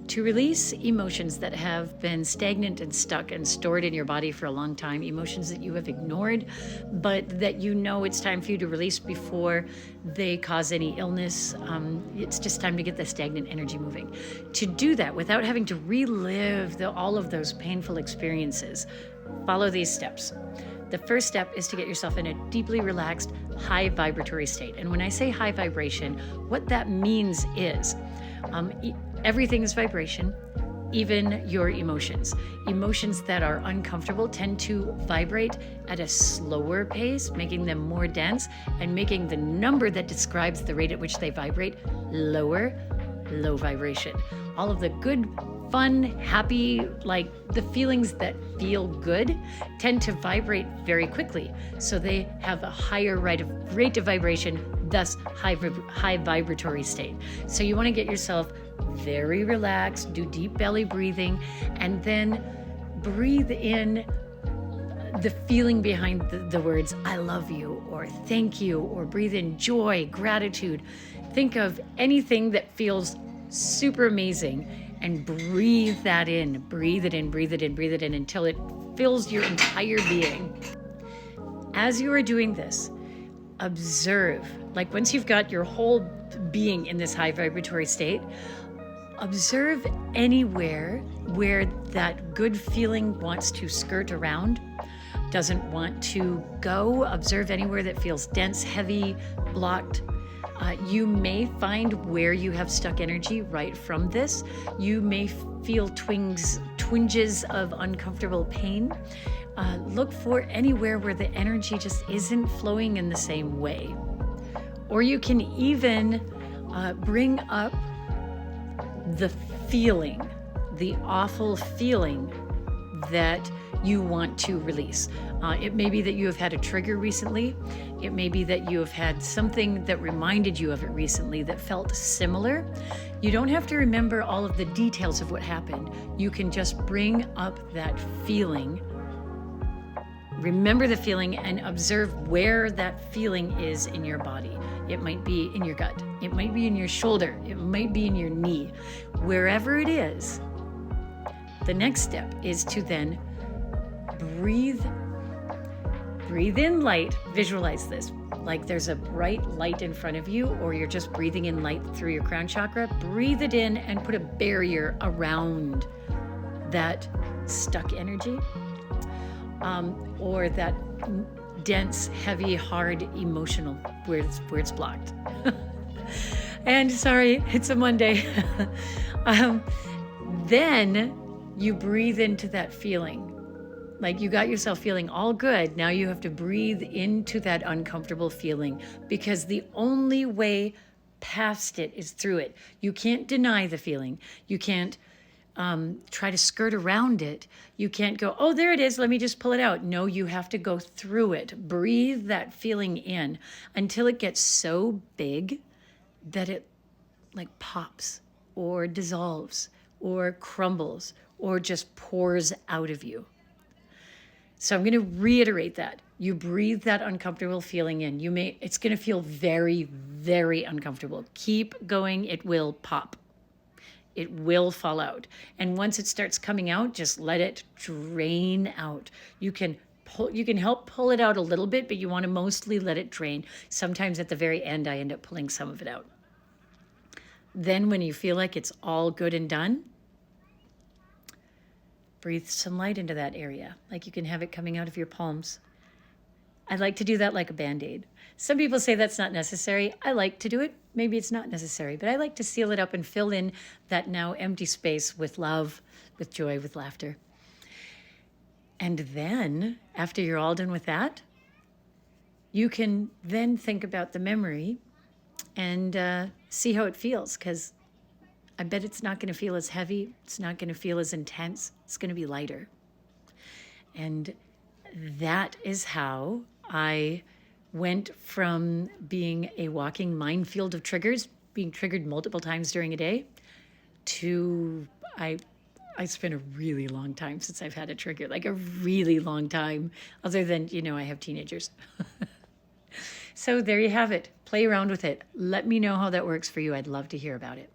To release emotions that have been stagnant and stuck and stored in your body for a long time, emotions that you have ignored, but that you know it's time for you to release before they cause any illness. It's just time to get the stagnant energy moving. To do that without having to relive all of those painful experiences, follow these steps. The first step is to get yourself in a deeply relaxed, high vibratory state. And when I say high vibration, what that means is everything is vibration, even your emotions. Emotions that are uncomfortable tend to vibrate at a slower pace, making them more dense and making the number that describes the rate at which they vibrate lower, low vibration. All of the good, fun, happy, like the feelings that feel good tend to vibrate very quickly. So they have a higher rate of vibration, thus high vibratory state. So you want to get yourself very relaxed, do deep belly breathing, and then breathe in the feeling behind the words, I love you, or thank you, or breathe in joy, gratitude. Think of anything that feels super amazing and breathe that in. Breathe it in, breathe it in, breathe it in until it fills your entire being. As you are doing this, observe, like once you've got your whole being in this high vibratory state, observe anywhere where that good feeling wants to skirt around, doesn't want to go. Observe anywhere that feels dense, heavy, blocked. You may find where you have stuck energy right from this. You may feel twinges of uncomfortable pain. Look for anywhere where the energy just isn't flowing in the same way. Or you can even bring up the feeling, the awful feeling that you want to release. It may be that you have had a trigger recently. It may be that you have had something that reminded you of it recently that felt similar. You don't have to remember all of the details of what happened. You can just bring up that feeling. Remember the feeling and observe where that feeling is in your body. It might be in your gut. It might be in your shoulder. It might be in your knee. Wherever it is, the next step is to then breathe in light. Visualize this like there's a bright light in front of you, or you're just breathing in light through your crown chakra. Breathe it in and put a barrier around that stuck energy, or that dense, heavy, hard, emotional where it's blocked. And sorry, it's a Monday. Then you breathe into that feeling. Like you got yourself feeling all good. Now you have to breathe into that uncomfortable feeling, because the only way past it is through it. You can't deny the feeling. You can't try to skirt around it. You can't go, oh, there it is, let me just pull it out. No, you have to go through it. Breathe that feeling in until it gets so big that it like pops or dissolves or crumbles or just pours out of you. So I'm going to reiterate that. You breathe that uncomfortable feeling in. It's going to feel very, very uncomfortable. Keep going. It will pop. It will fall out. And once it starts coming out, just let it drain out. You can help pull it out a little bit, but you want to mostly let it drain. Sometimes at the very end, I end up pulling some of it out. Then when you feel like it's all good and done, breathe some light into that area. Like you can have it coming out of your palms. I like to do that like a Band-Aid. Some people say that's not necessary. I like to do it. Maybe it's not necessary, but I like to seal it up and fill in that now empty space with love, with joy, with laughter. And then after you're all done with that, you can then think about the memory and see how it feels, because I bet it's not going to feel as heavy. It's not going to feel as intense. It's going to be lighter. And that is how I went from being a walking minefield of triggers, being triggered multiple times during a day, to I spent a really long time since I've had a trigger, like a really long time, other than, I have teenagers. So there you have it. Play around with it. Let me know how that works for you. I'd love to hear about it.